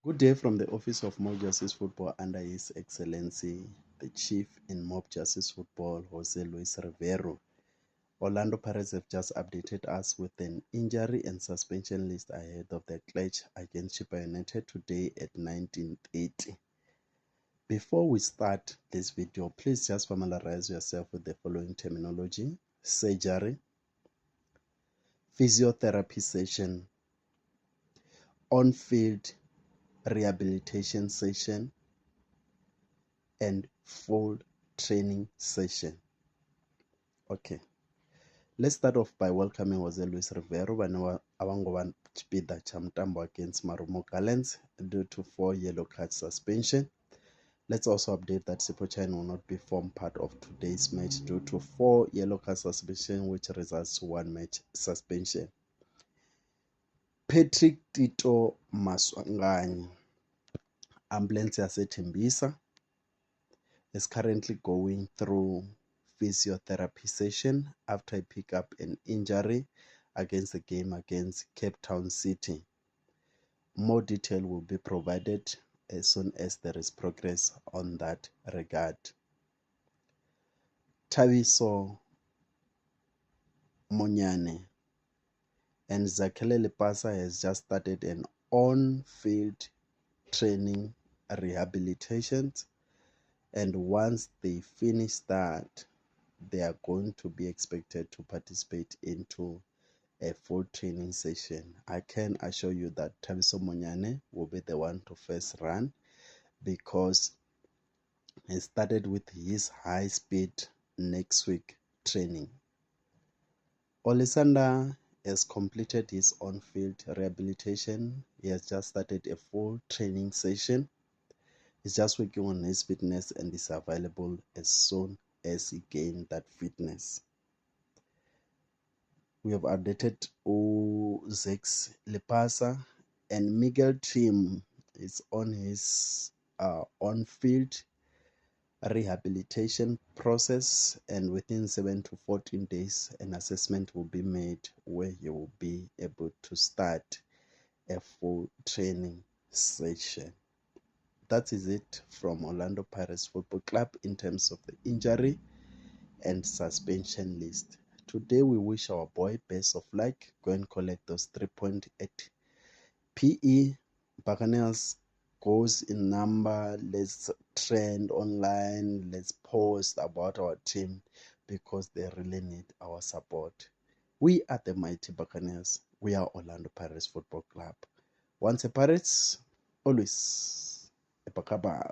Good day from the office of Mob Justice Football under His Excellency, the Chief in Mob Justice Football, Jose Luis Rivero. Orlando Pirates have just updated us with an injury and suspension list ahead of their clash against Chippa United today at 19:30. Before we start this video, please just familiarize yourself with the following terminology: surgery, physiotherapy session, on-field rehabilitation session, and full training session. Okay, let's start off by welcoming Jose Luis Rivero vane avangova chipiḓa cha mutambo against Marumo Gallants due to 4 yellow card suspension. Let's also update that Sipochain will not be form part of today's match due to 4 yellow card suspension, which results to 1 match suspension. Patrick Tito Maswanganyi, ambulance yaseTembisa, is currently going through physiotherapy session after I pick up an injury against the game against Cape Town City. More detail will be provided as soon as there is progress on that regard. Thabiso Monyane and Zakhele Lipasa has just started an on-field training rehabilitation, and once they finish that, they are going to be expected to participate into a full training session. I can assure you that Thabiso Monyane will be the one to first run because he started with his high speed next week training. Olisanda has completed his on-field rehabilitation. He has just started a full training session. He's just working on his fitness and is available as soon as he gains that fitness. We have updated Zex Lipasa, and Miguel Trim is on his on-field rehabilitation process, and within 7 to 14 days an assessment will be made where he will be able to start a full training session. That is it from Orlando Pirates Football Club in terms of the injury and suspension list. Today we wish our boy best of luck. Go and collect those 3 points at PE. Buccaneers goes in number. Let's trend online. Let's post about our team because they really need our support. We are the mighty Buccaneers. We are Orlando Pirates Football Club. Once a Pirates, always a Bacaba.